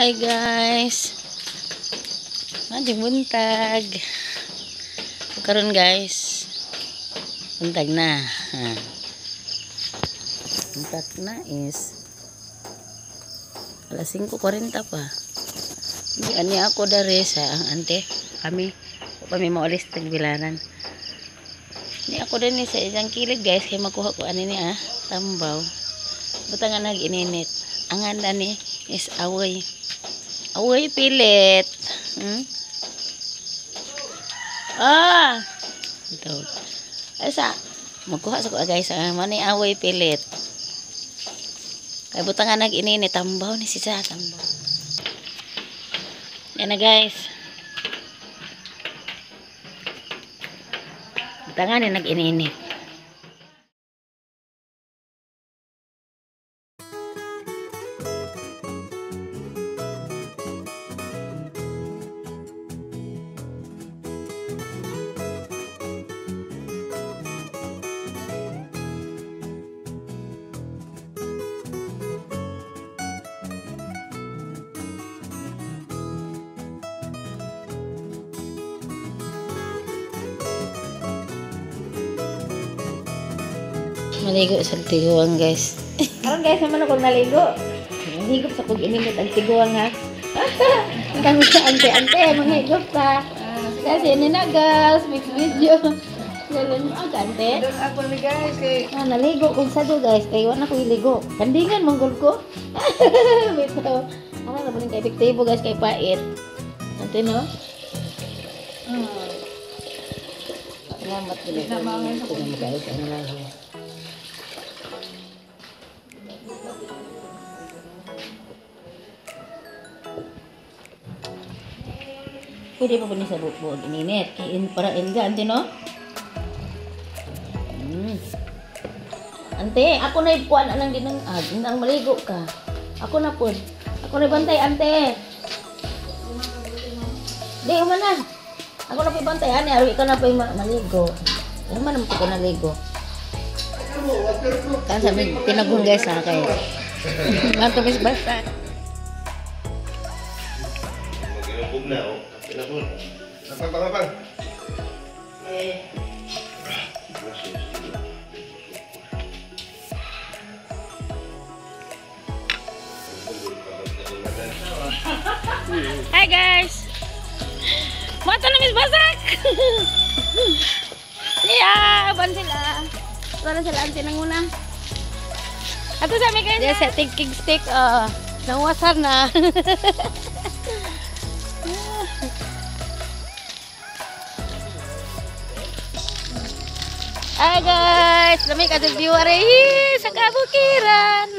Hi guys. Manjing buntag. Karon guys. Buntag na. Buntag na is alas 5:40 pa. Hindi ani ako dari sa ang ante. Kami maulis tagbilaran. Ni ako din sa isang kilid guys kay makuha ko ani ni tambaw. Butangan nag-ininit. Ang handa ni is away. Away pilit. Ito. Asa magkuha sa ko guys. Mani away pilit. Kay butangan nag-ininit tambaw ni si tambaw. Yan na guys. Butangan ni nag-ininit. Maligo sa tiguan guys. Karon guys naman ako naligo. Nahigop sa kog ininit ang tiguan ha. Ang sa ante-ante manghigop ta. Kasi ini na guys, mix video. Galing ang ante. Doon ako ni guys kay naligo kung sado guys, kay wala ko iligo. Kandingan manggol ko. Bitaw. Ano na buling kay epektibo guys kay pait. Ante no? Salamat din sa mga guys ang lahi. Pwede pa po niya sa buog ininit. Para inga, ante no? Ante, ako na ipuan anang ginang ginang maligo ka. Ako na po. Ako na bantay, ante. Di, umana. Ako na po bantay, ane. Araw ka na po maligo. Umana naman ko naligo. Kan sabi, tinagong guys ha kayo. Matumis basta. Mag-iubog na, oh. Pinapun. Napang. Hi guys. Mata na Miss Basak. Iya, ban sila. Wala sila ante nang una. Ato sa mi guys. Yes, thinking stick nawasar na. Hi guys, lami ka jung viewer sa kabukiran.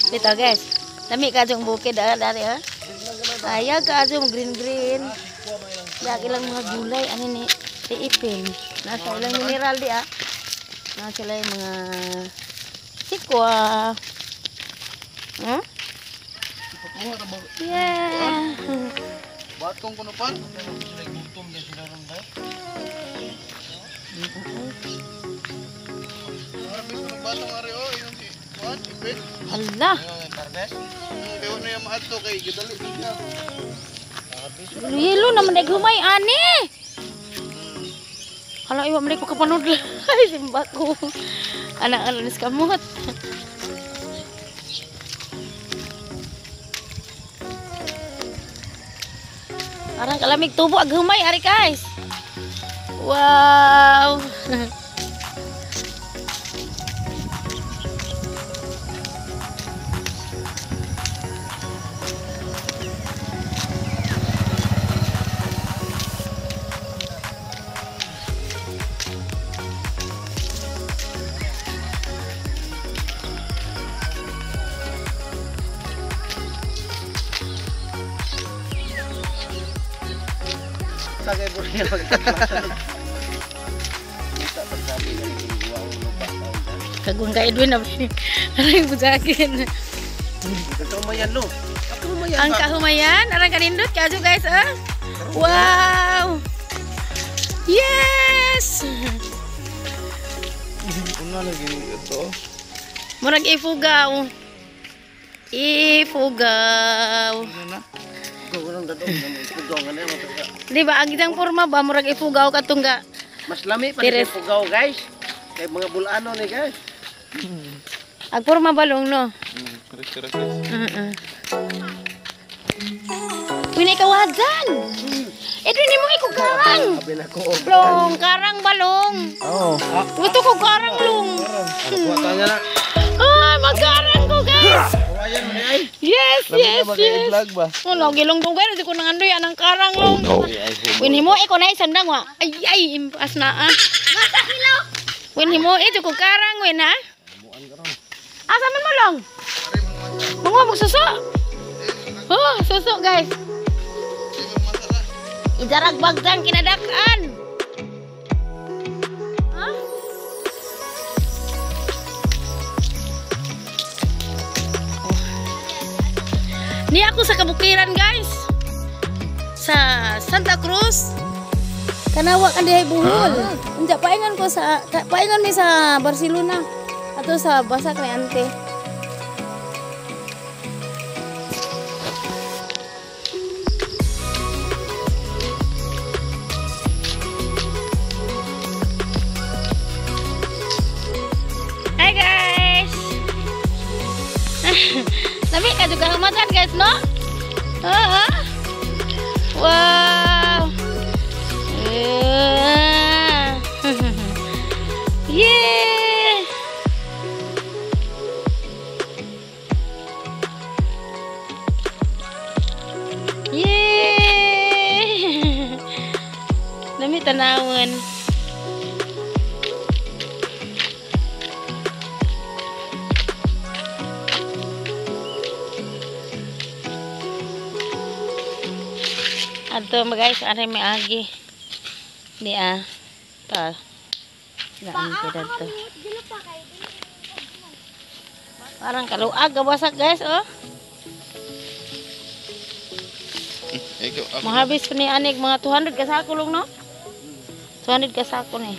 Bitaw guys, lami ka jung bukid dari ha. Saya ka jung green. Ya ilang mga gulay ani ni tiipin. Nasa ilang mineral di Nasa ilang mga sikwa. Yeah. batong kuno pa. Sila gutom din sila ron ba? Harapin ko ng batong ari yung si what? Ipit? Allah. Karnes? Ewan na yung maato kay gadali siya. Lilo naman naghumay ani. Kalau iwa mereka kapanood ay simba ko. Anak-anak ni kamot. Arang kalamig tubo ag humay ari guys. Wow. Sagay po niya magkakasunod. Kagong ka Edwin na aray mo sa akin. Kahumayan no. Ang kahumayan, arang kanindot kaso guys Wow. Yes. Ano lagi ito? Murag ifugaw. Ifugaw. Ano na? Gawang dadong ng pugongan na mo. Di ba ang isang forma ba murag ifugaw katungga? Mas lami pa Tires. sa pugaw, guys. Kay mga bulano ni guys. Ang forma balong no. Kris. Winay kawadan. Ito ni mo iko karang. Sabi na ko. Long karang balong. Oo. Gusto ko karang long. Ano po tanya na? Ay, magkarang ko guys. Kawayan mo ni ay. Yes. Vlog ba? Oh, lagi long tong guys, di ko nangandoy anang karang long. Winay mo iko na isandang wa. Ay, impas na ah. Winay mo ito ko karang win ha. Asa man mo long? Mga magsuso. Oh, suso guys. Idarag bagdang kinadakan. Ha? Ni ako sa kabukiran guys. Sa Santa Cruz. Kanawa ka dihay buhol. Unja paingan ko sa paingan mi sa Barcelona ato sa Basak ni ante. Hi guys. Tapi ka juga makan guys, no? Wow. Yeah. Yeah. Dami tanawan. Ato guys, are may agi. Di ta. Gaan ko dito. Parang kaluag gawasak guys, oh. Mahabis ko ni anig mga 200 ka sako long, no? 200 ka sako ni.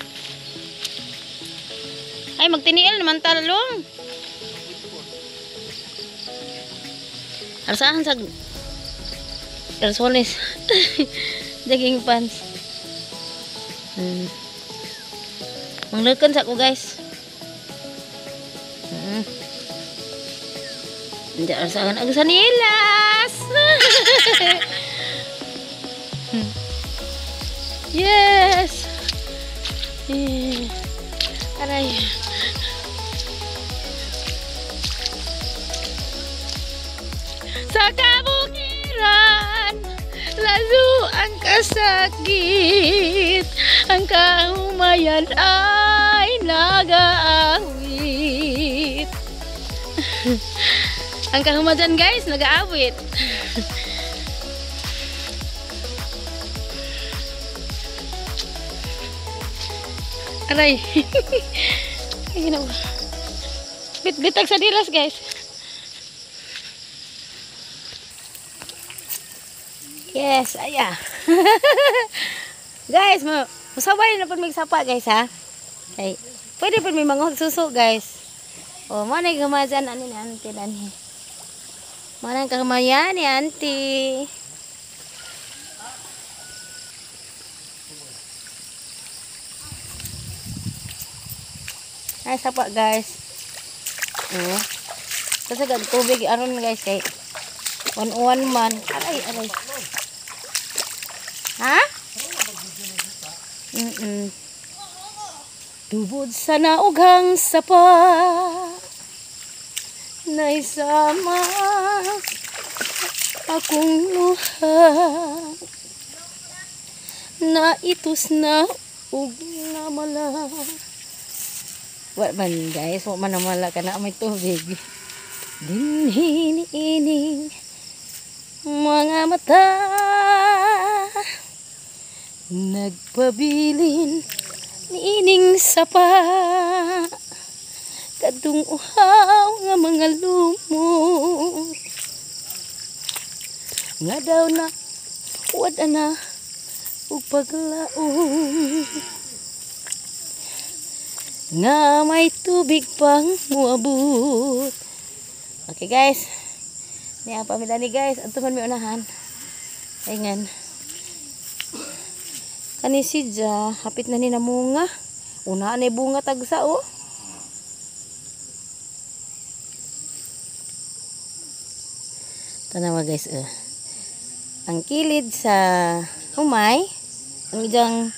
Ay magtiniil naman talong. Arsahan sa Ersones. Daging pants. Manglekan sa ko guys. Hindi arsahan ang sanilas. Yes. Aray. Sa kabukiran, lalo ang kasakit, ang kahumayan ay nag-aawit. Ang kahumayan guys, nag-aawit. Aray. Bitag sa dilas guys. Yes, aya. Guys, musabay na pud mig sapa guys ha. Okay. Pwede pud may mga suso guys. Oh, manay gamajan ani ni auntie danhi. Manang kagamayan ni auntie. Ay sapa guys. Oh. Kasi gad tubig aron guys kay 101 man. Aray. Ha? Tubod sa naughang sapa na isama akong luha na itus na ug namala. What man guys, what man namala ka na may tubig. Dinhi ining mga mata nagpabilin niining sapa kadung uhaw nga mga lumot nga daw na wad na ug paglaom nga may tubig pang muabot. Okay guys, Ni apa mi dani guys, antuman mi unahan. Ayan. Kani sidya, hapit na ni namunga. Una ni bunga tagsa oh. Tanawa guys ang kilid sa humay, ang ijang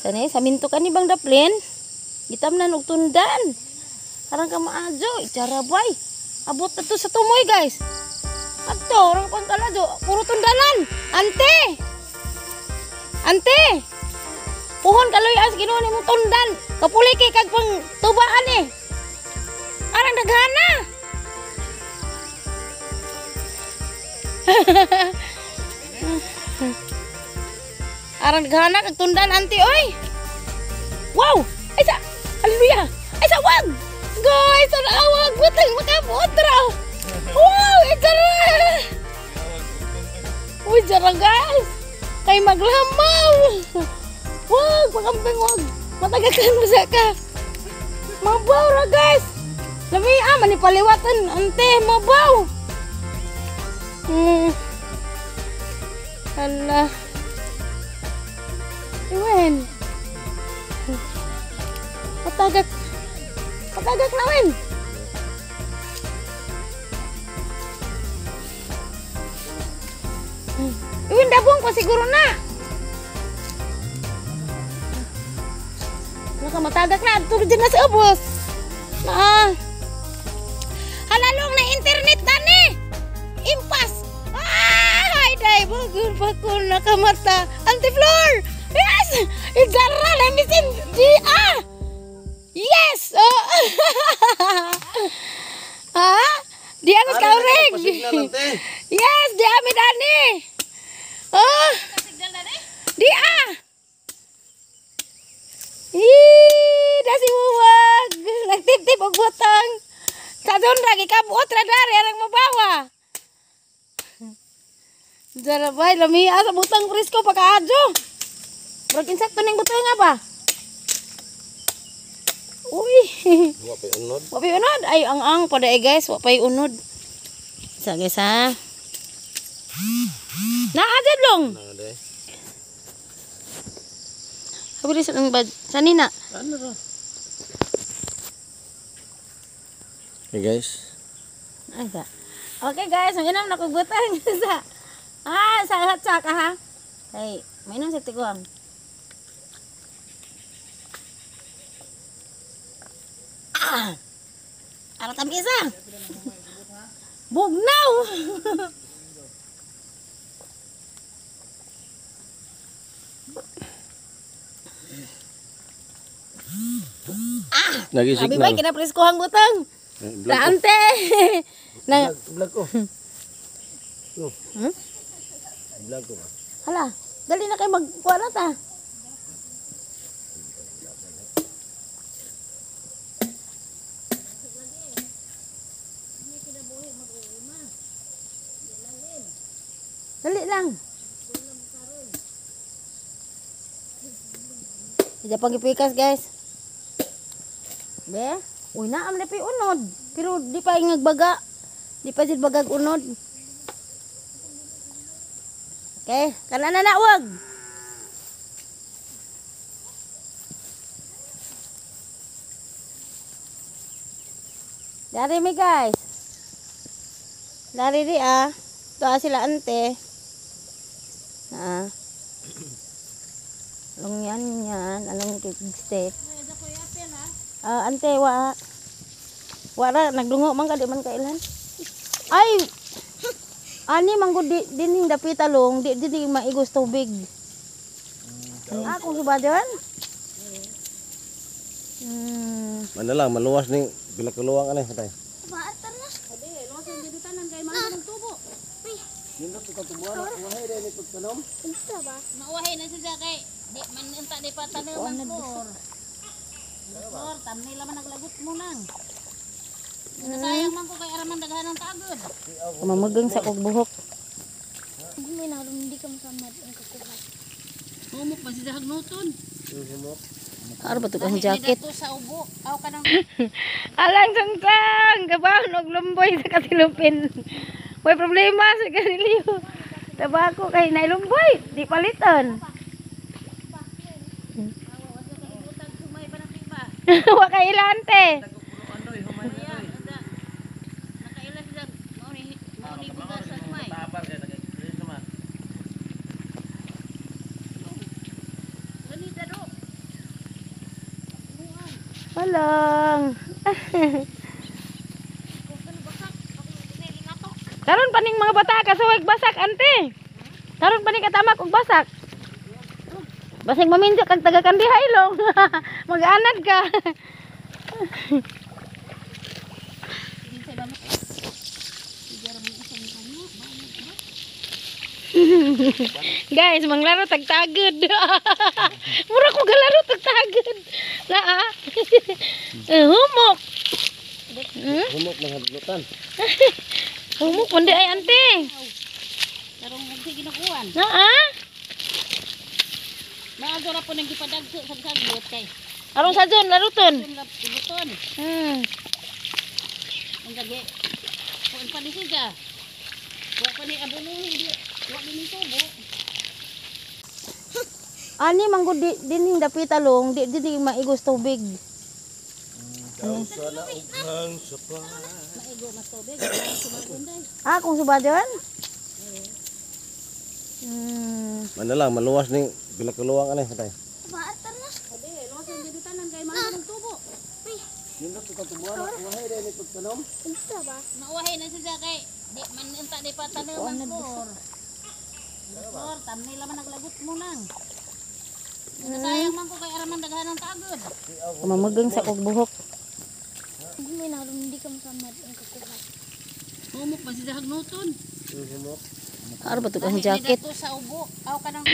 sa minto kani bang daplin, gitamnan og tundan. Karang ka maajo, icarabay. Abot na to sa tumoy guys. Adto, orang pangkalajo, puro tundanan. Ante! Ante! Puhon kaloy as ginuon nimo tundan. Kapuli kay kag pang tubaan eh. Arang daghana. Arang daghana kag tundan anti oy. Wow! Ay sa haleluya. Ay sa wag. Guys, ang awag butang makabutra. Wow, ijara. Uy, jara guys. Kay maglamaw. Wag, pagamping wag. Matagakan mo sa ka. Mabaw ra guys. Lami manipaliwatan ante mabaw. Hala. Iwen. Patagak na wen. Iwen dabong pa siguro na. Matagak na, tulad din na sa ubos. Halalong na internet na ni. Impas. Ay, day, bagul nakamata. Anti-floor. Yes! Ijara na misin. Yes! Di amas kaureng. Yes, di ami dani. Di dasi buwag. Nagtip-tip og butang. Kadon ra gikabuot ra dari arang mabawa. Jara bay lami sa butang presko pakaadyo. Brag insakto ning butang nga ba? Uy. Wa pa unod. Wa pa unod ay ang pada guys, wa pa unod. Sa guys ha. Naadad long. Habis ng bad. Sanina. Ano ra? Hey guys. Asa. Okay guys, mainam na kog butang sa. Sa hatsa ka ha. Hey, mainam sa tiguang. Ara tam isa. Bugnaw. Nagi-signal. Abi bay kina preskohang butang. Na ante. Na Vlog ko. Vlog ko. hala, dali na kay magkuha na ta. Dali lang. Tidak panggipikas guys. Be, uy na am na pi unod. Pero di pa ingagbaga. Di pa jud bagag unod. Okay, kana na wag. Dari mi guys. Dari di Tuwa sila ante. Anong yan. Anong step. Ante wara nagdungo man ka di man kailan. Ay. Ani manggo dining dapitalong di maigos tubig. Ako subadan. Mana lang maluwas ning bila keluang aneh tay. Baatar na. Ade, luwas ang diditanan kay man ng tubo. Nindot ko tubuan, uwahay dai ni pagtanom. Unsa ba? Mauwahay na siya kay di man unta di pa tanaman ko. Or tam nila man naglagot mo nang. Nasayang man ko kay araman daghan ng tagod. Mamagang sa kog buhok. Hindi ka makamad ang kukuha. Humok pa siya hagnuton. Humok. Ano ba ito ang jacket? Dito sa ubo. Aw ka nang Alang sangsang! Gabahon og lumboy sa katilupin. May problema sa kaniliyo. Tabako kay nailumboy, di paliton. Wa kay ilante. Walang. Karon paning mga bata kasuwag basak ante. Karon paning katamak og basak. Basig maminjo kag taga kandiha ilong. Mag-anad ka. Guys, manglaro tagtagod. Mura ko galaro tagtagod. Naa. Humok. Humok ng hadlutan. Humok pandi ay ante. Karong magsi ginukuan. Naa. Maago ra po nang gipadagso sa sagot kay. Arong sajon laruton. Ibuton. Ang gagi. Kuan pa ni siya. Wa pa ni abuluhin di. Wa ni tubo. Ani manggod dining dapitalong, di maigos tubig. Maigo mas tubig. Sumagunday. Ah, kung subadon? Manalang maluwas ning pila ka luwang ani tay. Baatar na. Ade, luwas ang dibitanan kay mga ng tubo. Yun to tubuan, wahay dai ni pagtanom. Unsa ba? Nauwahay na siya kay di man unta di pa tanaman kor. Kor, tamni laman naglagot mo nang. Sayang man ko kay araman daghan ng tagod. Mamagang sa kog buhok. May nalong hindi ka masamad ang kakuha. Humok ba siya hagnuton? Humok. Aro ba to ang jacket? Dito sa ubo. Aw ka nang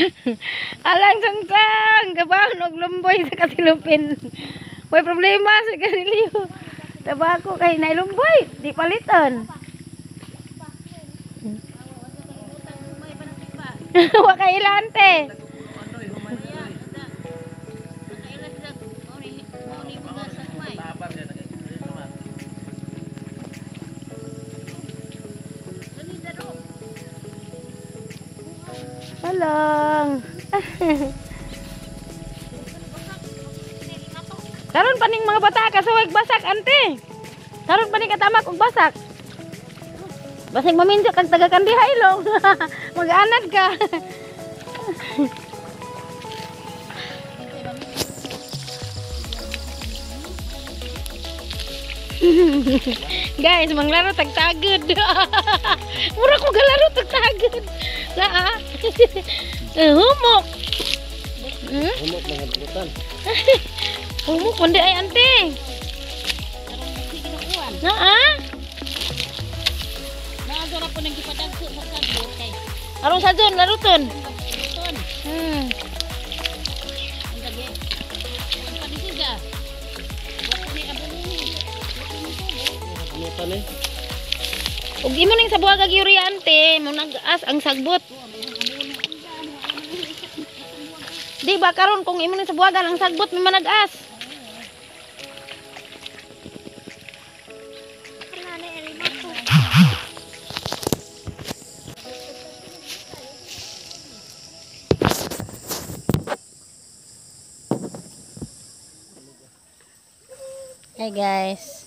Alang sangsang, gabahon og lumboy sa katilupin. May problema sa kaniliyo. Tabako kay nailumboy, di paliton. Wa kay ilante. Walang. Karon paning mga bata kasuwag basak ante. Karon paning katamak og basak. Basig maminjo kag taga kandiha ilong. Mag-anad ka. Guys, manglaro tagtagod. Mura ko galaro tagtagod. Naa. Humok. Humok ng hadlutan. Humok pandi ay ante. Naa. maago ra po nang gipadagso sa sagot kay. Arong sajon laruton. Ibuton. Ang gagi. Ang pa ni siya. Wa pa ni abuluhin. Wa ni tubo. Hadlutan eh. Ug imo ning sabuhag ag yuri ante, mo nag-as ang sagbot. Di ba karon kung imo ning sabuhagan ang sagbot may manag-as. Hey guys.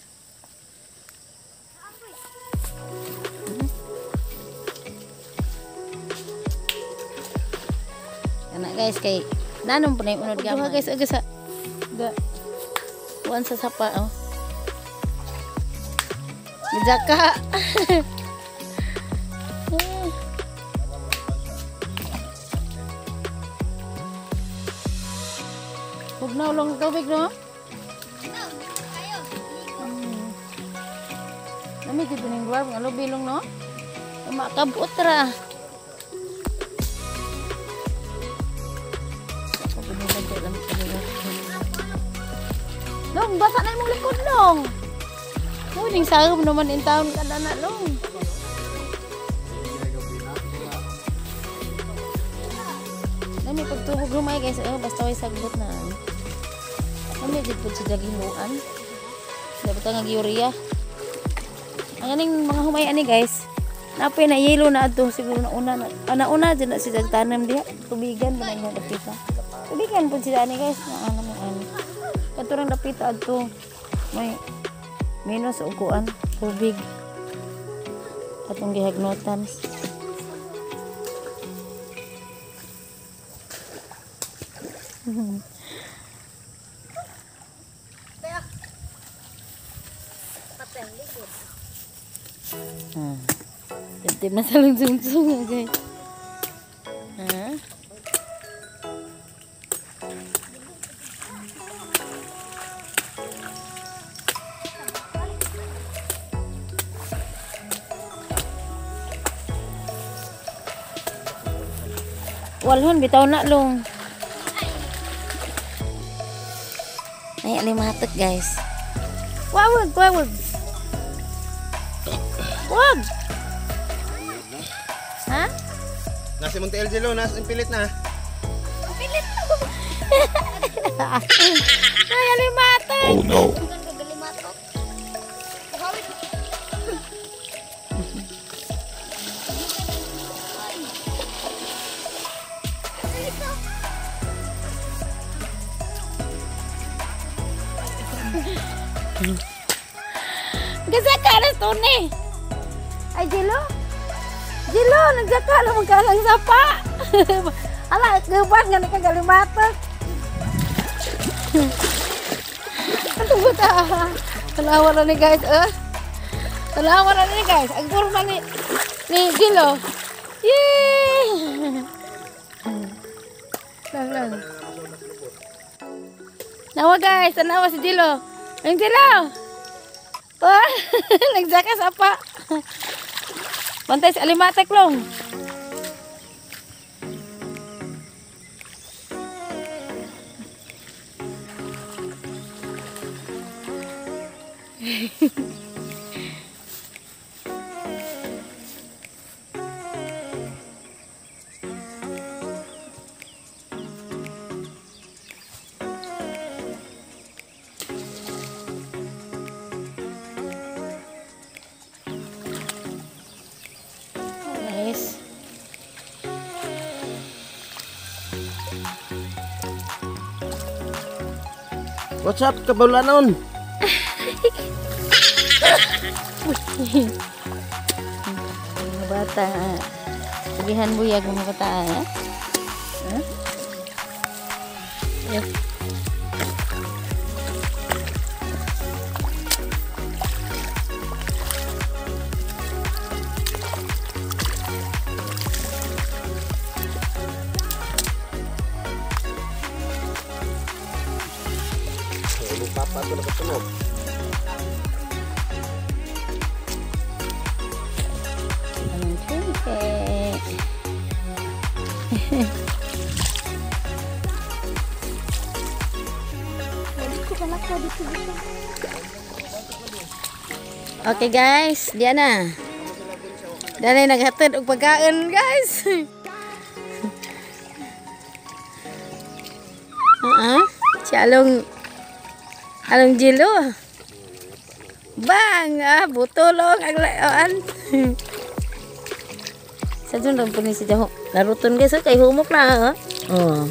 Anak guys kay nanon po na yung unod gamay. Guys, aga sa buwan sa sapa oh. Mijaka. Huwag na ulang tubig no? Nami dito ning luar ngalo bilong no? Makabot ra. Long, basa na imong likod long. Oh, ning sagom naman in town kada na long. Nami pagtubog rumay guys, basta way sagbot na. Nami gid pud sa daginuan. Dapat nga urea. Ang aning mga humay ani guys. Napay na yelo na ato siguro na una dyan na siya tanam diha. Tubigan ba na dapita. Tubigan po sila ni guys. Na ano mo ano. Katurang dapita ato. May minus uguan tubig. Atong gihagnotan. Tim na sa lungsung-sung guys. Walhon bitaw na long. Ay alimatek guys. Wawag. Wag. Ha? Nasi Monte El Jelo, nasa pilit na. Pilit to. Ay alimatek. Oh no. Gazaka na to ni. Ay Jelo. Jelo nagsaka na magkalang sapa. Ala gebat nga kagalimatek. Ano ba ta? Tanawa na ni guys Tanawa na ni guys. Ang kurma ni Jelo. Yay! Lang. Nawa guys, tanawa si Jelo. Ang Jelo. Wah, nagsaka sapa. Bantay si alimatek long. What's up, kabulanon? Mga bata, sabihan buyag mga bata, ha? Yes. Papa ito nakasunog. Anong tinte? Okay guys, diyan na. Dali naghatid og pagkaon guys. Si Along Jelo. Bang, butulong ang laon. Sa dun rin po ni si Jaho. Naruton guys, kay humok na. Oh.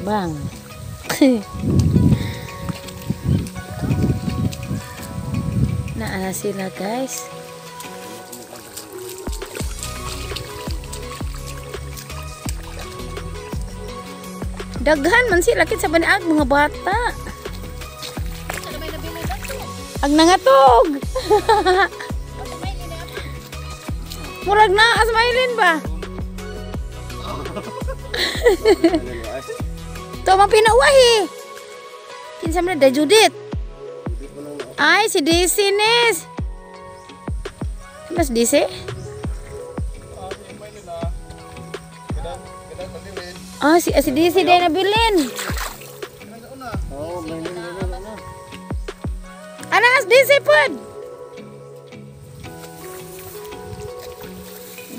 Bang. Naa sila guys. Daghan man sila kit sa baniag mga bata. Ang nangatog. Murag na asmailin ba? To mapinauwahi. Kinsa man da Judith. Ay si DC Nes. Mas DC? Ah si DC day nabilin. Oh, mainin na. Anas DC pod.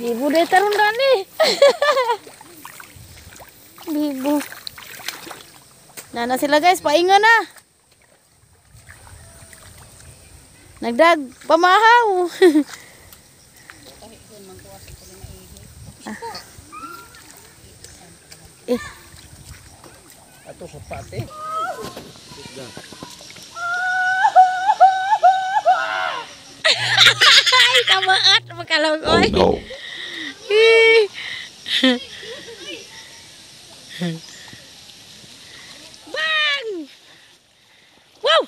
Bibu deh tarun nih. Bibu. Nah sila guys, paingon na. Nagdag pamahaw. Ato sa pati. Ay, kamaat makalagoy. Oh no. Bang! Wow!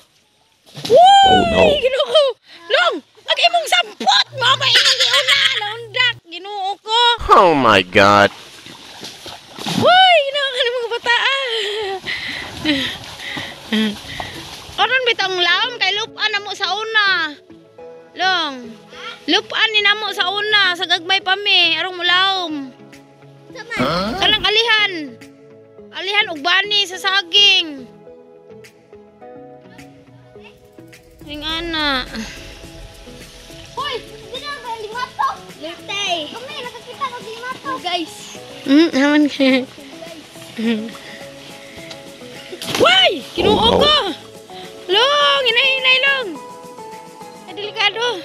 Woo! Oh no. Ginoo! Long! Ang imong sampot mo kay imong giuna naundak Ginoo ko. Oh my God. Hoy, ginoo ka mga bataan. Oron bitong laom kay lupan na mo sa una. Long. Lupan ni namo sa una sa gagmay pa mi arong mulaom. Kanang alihan. Alihan og bani sa saging. Ning ana. Hoy, hindi na ba limato? Lutay. Kami nakakita ng limato, guys. Naman ka. Why? Kinuo ko. Long, hinay-hinay long. Ay, delikado.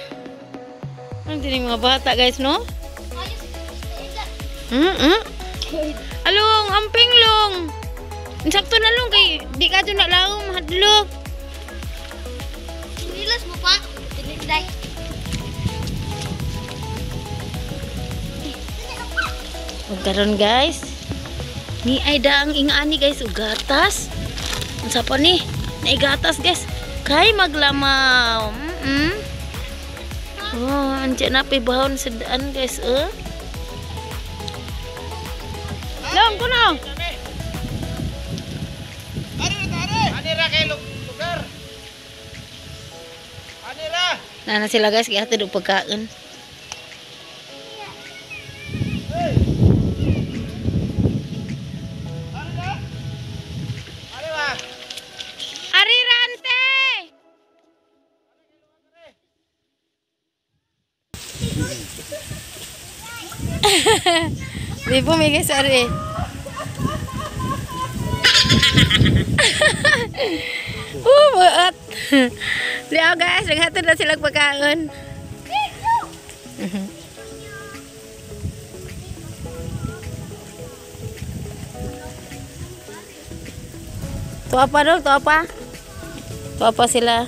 Ang tining mga bata guys, no? Along, amping long. Sakto na long kay di ka na lang mahadlok. Nilas mo pa. Tinigday. Magkaroon guys. Ni ay daang ingani guys ug gatas. Unsa pa ni? Nay gatas guys. Kay maglamaw. Oh, andiyan na pibahon sa daan guys, Long ko na. Anira kay lugar. Anira. Na sila guys, kaya hatid og pagkaon. Arirante! Di po may guys, ari. Buat. Liaw guys, naghatid na silang pagkaon. Tuwa pa dong, tuwa pa. Tuwa pa sila.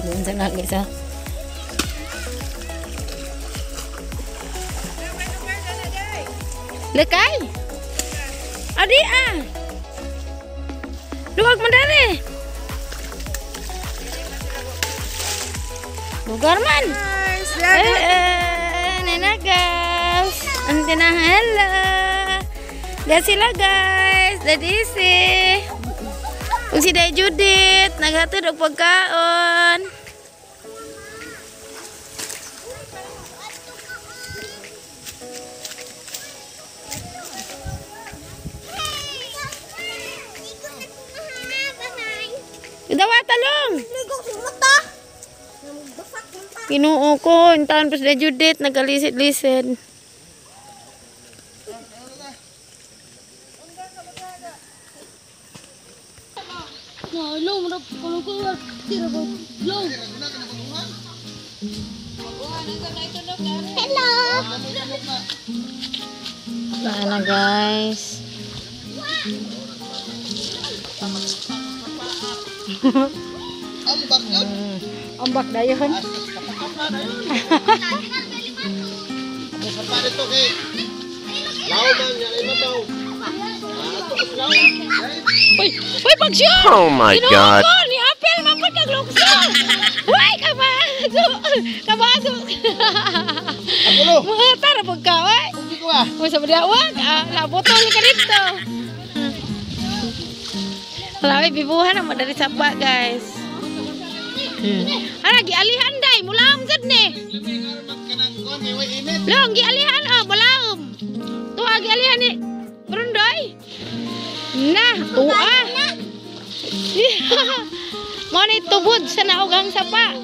Doon sa nagis ha. Lekay. Adi Luwag mo dari. Lugar man. Nena guys. Ante na hello. Guys sila guys. Dadi si. Kung si Day Judith naghatid og pagkaon. Dawa talong. Ligong si mata. Basak mata. Kinuo ko, intahan pa sila Judith, nagalisit-lisit. Long, kalau keluar tira ko. Long. Hello. Sana guys. Ambak yun. Ombak dayon. Sa pare to kay. Lao man yan ay mabaw. Ato is lao. Uy, pagsyon! Oh my God. Kinuo ko, ni Apel, mampad kag lukso. Uy, kabaso. Ako lo. Mga tara pagka, uy. Hindi ko ah. Uy, sa madawag, nabotol ka dito. Lawi bibuhan naman dari sapa guys. Lagi alihan day, mulaum jud nih. Long gi alihan mulaum. Tuh agi alihan nih. Berundoy. Nah, mau nih tubud sana ugang sapa.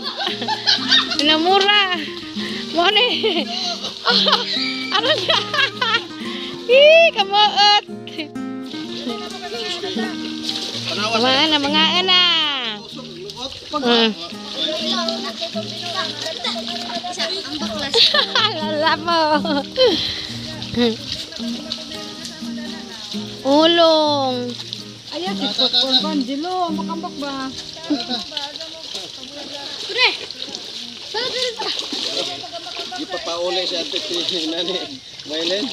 Na murah. Mau nih. Aron. Ih, kamoot. Mana mga ana? Lala mo. Ulong. Ayan, si Pon Jilo, makambak ba? Pre. Di papauli si Ate Trini nani. Maylin.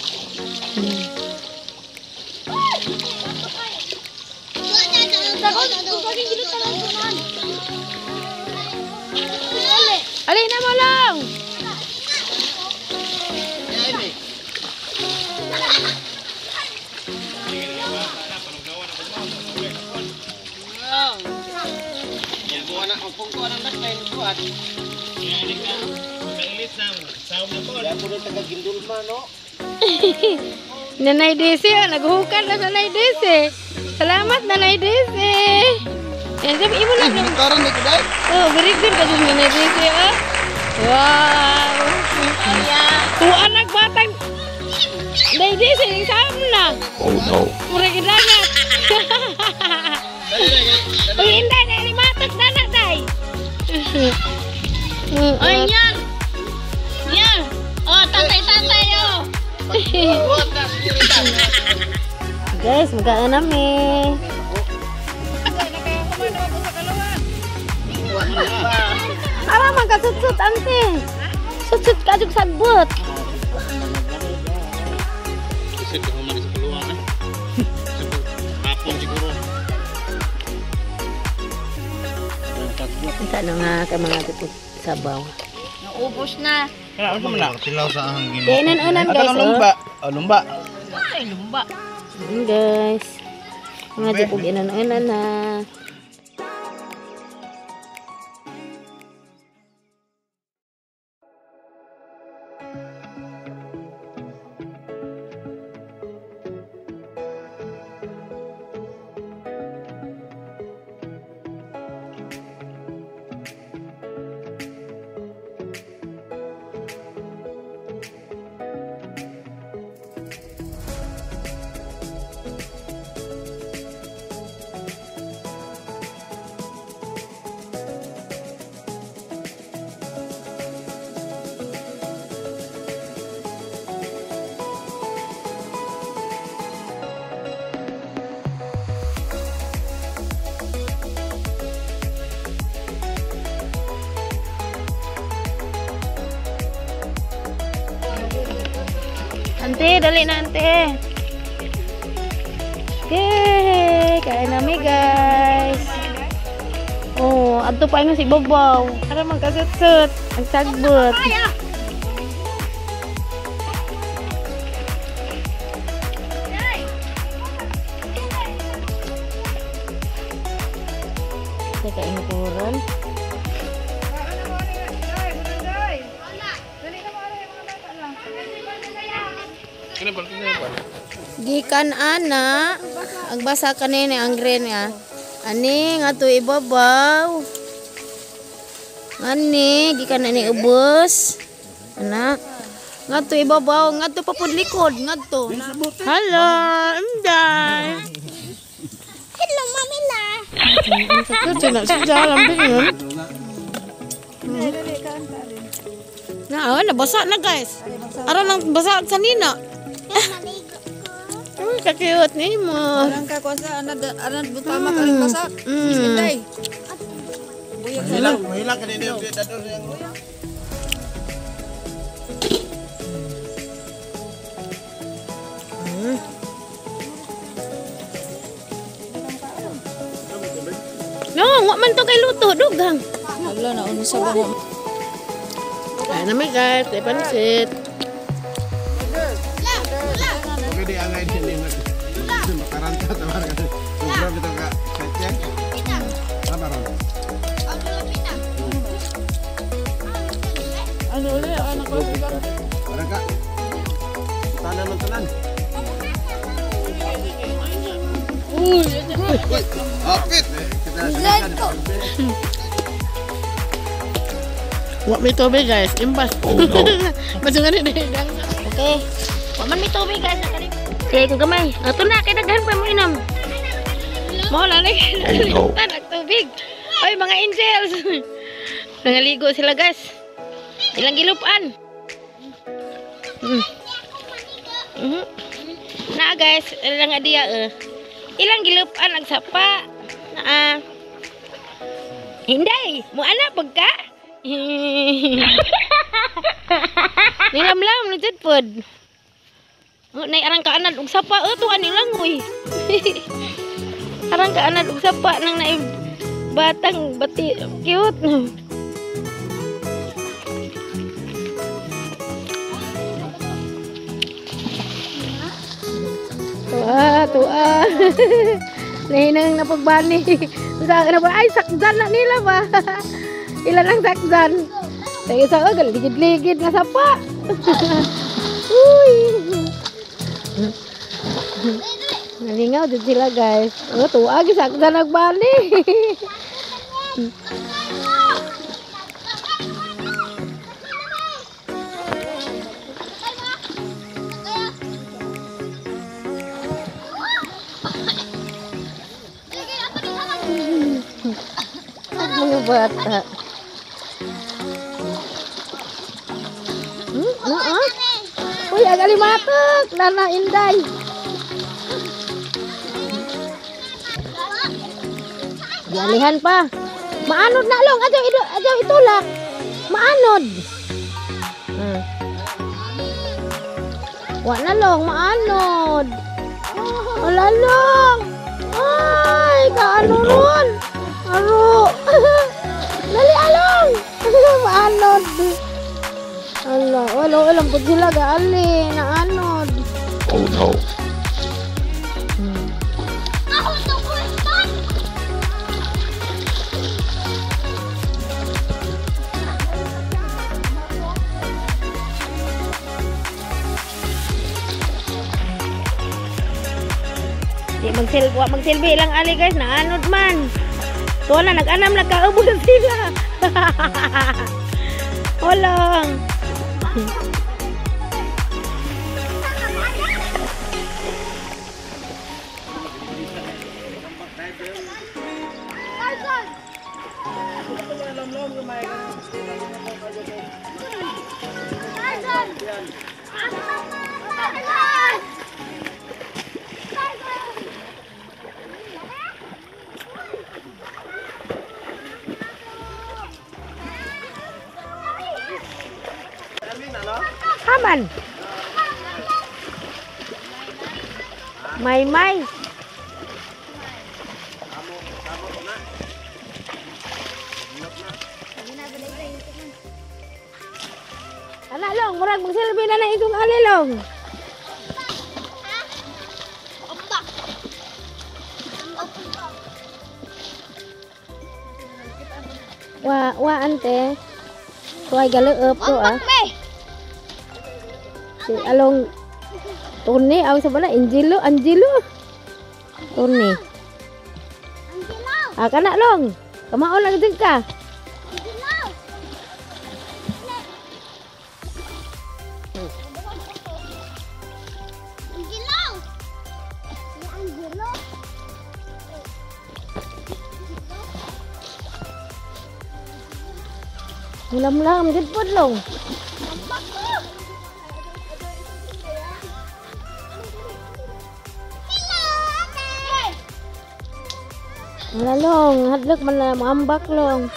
Ali na mo lang. Nanay Desi, naghuhukan na Nanay Desi. Salamat Nanay Desi. Yan, sabi ibo lang. Karon ni kuday. Oh, very good kasi Nanay Desi, oh. Wow. Tuan nagbatang. Nanay Desi, yung sama na. Oh no. Murag ilangat. Uy, inday, na limatot na na, day. Ay, yan! Yan! Oh, tatay-tatay, oh! Guys, magkaan namin. Ara man ka sutsut ante. Sutsut ka jug sagbot. Isip ko man sa peluang eh. Hapon siguro. Kita nga ka mga tutut sabaw. Naubos na. Ano man na? Tilaw sa hangin. Kainan-unan guys. Lumba. Lumba. Ay, lumba. Guys. Mga jepog inan-unan na. Ante, dali na ante. Yay! Kain namin guys. Oh, adto pa nga si Babaw. Para magkasut-sut. Ang sagbot. Teka, inukuran. Gikan ana, ang basa kanina ang green ya. Ani nga to ibabaw. Ani gikan ani ubos. Ana. Nga to ibabaw, nga to papud likod, nga to. Hello, Inday. Hello, Mami na. Sakit na siya lambing yun. Na, nabasa na guys. Ara nang basa sa nina. Kakiyot ni mo. Parang kakuasa, anad butama ka rin basak. Sintay. Mahila kanina yung dador yang No, wa man to kay luto dugang. Wala na uno sa bang. Ay na may guys, ay pansit. Pwede angay din ni makaranta tawar ka. Sobra bitaw ka. ron. Ano ulit? Ano ko? Para ka. Tanan ng tanan. Uy! Apit. Let's go. Wak may tubig guys, imbas. Oh no. Macam mana ni? Okay. Wa man may tubig guys. Okay, kung gamay. Ato na, kay daghan pa mo inom. Mo na ni. Tanak tubig. Ay, mga angels. Nangaligo sila guys. Ilang gilupan. Na guys, ilang dia ilang gilupan ang sapa. Hinday, mo ana pagka. Nilamlam nujud pod. Nay arang ka anad og sapa tuan nilang uy. Arang ka anad og sapa nang naib batang bati cute. Tua. Nahinang napagbani. Sa na ba ay sakdan na nila ba? Ilan ang sakdan? Tayo sa agal ligid-ligid nga sapa. Uy. Nalingaw din sila guys. Tua gi sakdan nagbani. Mga bata. Uy, agali matok. Nana Inday. Jalihan pa. Maanod na long. Ajaw itulak. Maanod. Wa na long. Maanod. Wala long. Ay, kaano ron. Aro. Dali along. Maanod. Allah, walang pud sila gaali na anod. Oh no. Ako to Kriston. Di magsilbi lang ali guys, naanod man. Tuwa na nag-anam nagkaubos sila. Walang. Haman. May. Anak long, murag magsilbi na na itong alilong. Wa ante. Tuay galeup to Si along Tony, ang sabana Angelo. Tony. Kana long. Kamaon lang din ka. Mulam-lam gid pod long. Wala long, hadlok man na maambak long.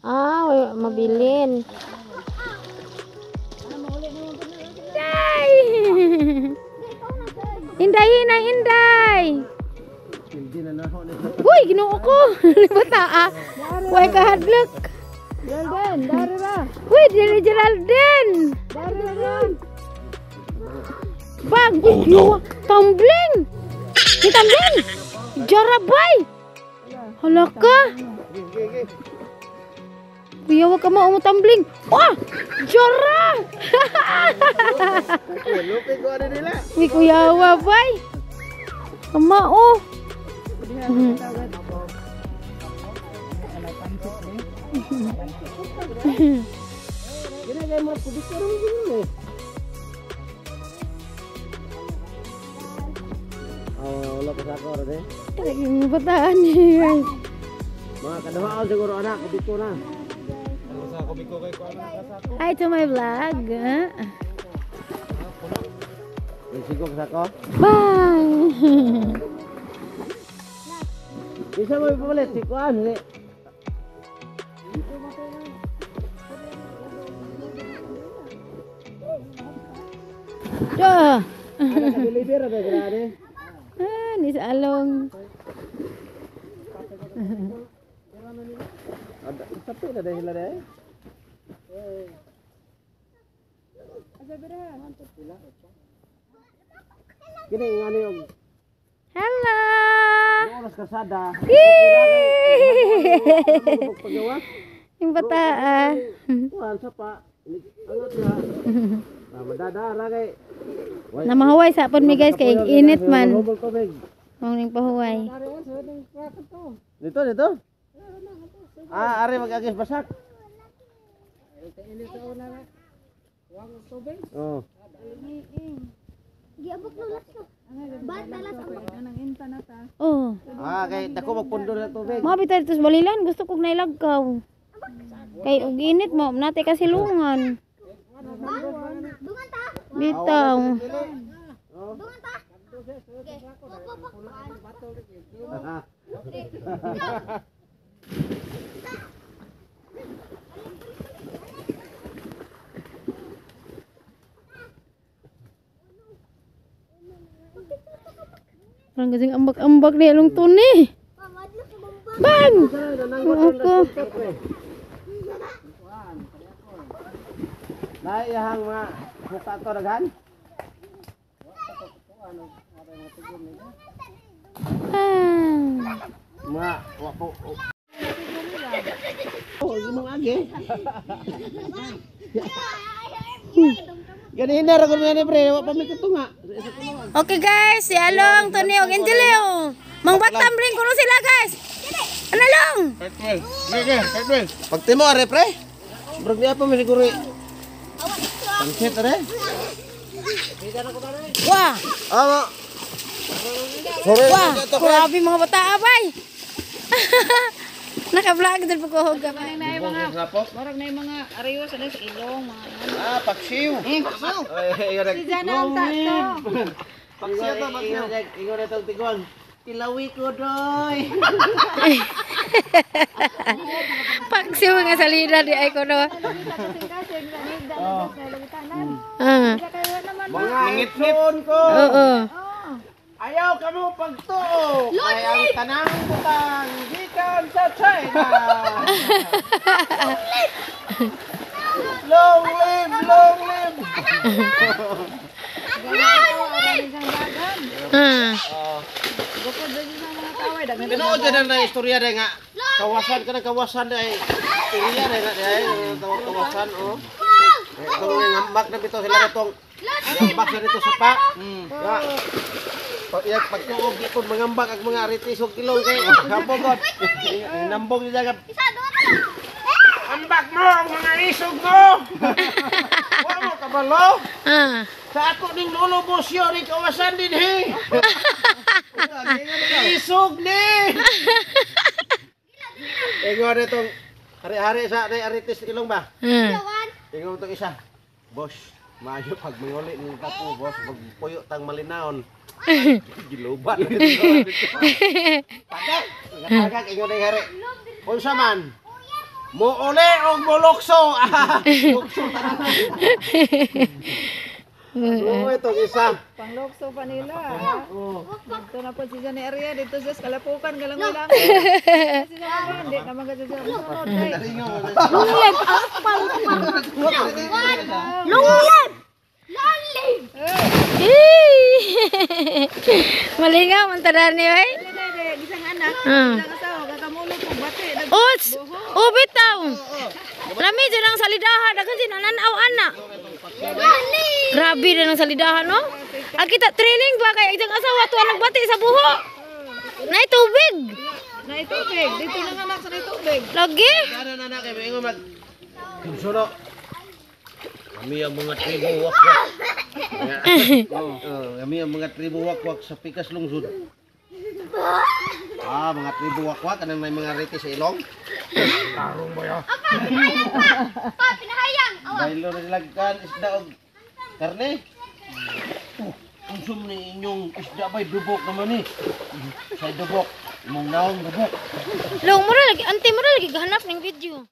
Mabilin. Day! Inday, inday, inday! Uy, ginoo ko! Libata ah! Uy, kahadlok! Geraldine, dari ra! Uy, dari Geraldine! Dari ra! Bang! Oh, tumbling! Ni tumbling! Jarabay! Halaka! Kuya, wag ka mo tumbling! Wah! Jara! Lupi ko ano nila. Ni kuya, wabay! Ama, oh! Ginagay mo ko dito rin gini. Oh, wala pa sa ako rin. Talagang bataan niya. Mga kadahaan siguro anak ko dito na. Sa ko biko kay ko anak sa Hi to my vlog. siguro sa ko. Bye! Bisa mo ipalit si Kuan ni. Duh! Ada kabilibir ada grade. Ni sa along. Ada tapi ada hila deh. Gini ngani yung Hello! oras kasada. Yung bataan. Kuan sa pa. Angat na. Madadara kay. Namahuway sa pon mi guys kay init man. Hubol tubig. Mong ning pahuway. Dito dito. Ari mag-agis basak. Oh. Giabot no laso. Bata laso. Oh. Kay dako magpundol sa tubig. Mga bitar ito sa balilan, gusto kong nailagkaw. Kay og init mo, nate kasilungan. Dungan ta. Bitaw. Dungan ta. Parang kasing ambak-ambak ni along tuni. Bang! Ako. Nay yang mga buka to daghan. Mga wapo. Oh, gimong agi. Ganina ra kun ngani pre, wa pa mi katunga. Okay guys, si Along, Tony, og Angelio. Mangbatambling kuno sila guys. Ano lang? Pagtimo are pre. Brog niya pa mi siguro. Pansit are. Wah! Awa. Sorry. Wah! Grabe mga bata abay. Naka-vlog din po ko hugga. Marag na yung mga ariyo sa ilong, mga Paksiw. paksiw. Si Janan tato. Paksiw to, paksiw. Ingo na itong tiguan. Tilawi ko, doy. Paksiw nga salida di ay ko no. Mga ngit-ngit ko. Oo. Ayaw ka mo pagtuo. Ay ang tanang butang. Gikan sa China. Long live, long live. Tinood ka na istorya dahil nga kawasan ka ng kawasan dahil iriya dahil nga kawasan itong ngambak na bito sila itong ngambak na dito sa pa pagtuog ikon mangambak ang mga aritis o kilong kay hapogod nambog nila ka ambak mo ang mga isog mo wala mo kabalo sa ako ning lulubosyo ni kawasan din isog ni ingon itong hari-hari sa aritis ilong ba ingon itong isa boss maayo pag manguli ng tapo boss magpuyo tang malinaon gilubat tagak ingon ay hari unsa man Muuli og mulokso. Lukso tanan. Oo, ito isa. Panglokso pa nila. Oo. Dito na po si Johnny Area, dito sa Kalapukan, galang-galang. Si Johnny, hindi naman kasi siya musunod. Lungleb! Lalim! Malingaw man tadar ni ay. Isang anak, Ah. isang asawa, kakamulot po, bati. Uts, bitaw. Lami dyan ang salidahan, daghan din nananaw ana. Grabe na ng salidahan no. Ang kita training ba kay isang asawa tuwa nagbati sa buho. Nay tubig. Na itubig, dito lang anak sa itubig. Lagi. Sana na na kay maingon mag Suno. Kami ang mga tribo wakwak. Kami ang mga tribo wakwak sa Pikas Lungsod. Mga tribo wakwak kanang may mga rete sa ilong. Tarong ba ya? Pa, pinahayang! Baylo na nilagkan isda og karne. Konsum ni inyong isda ba'y dubok naman ni. Sa dubok, imong naong dubok. Long mura lagi, anti mura lagi gahanap ning video.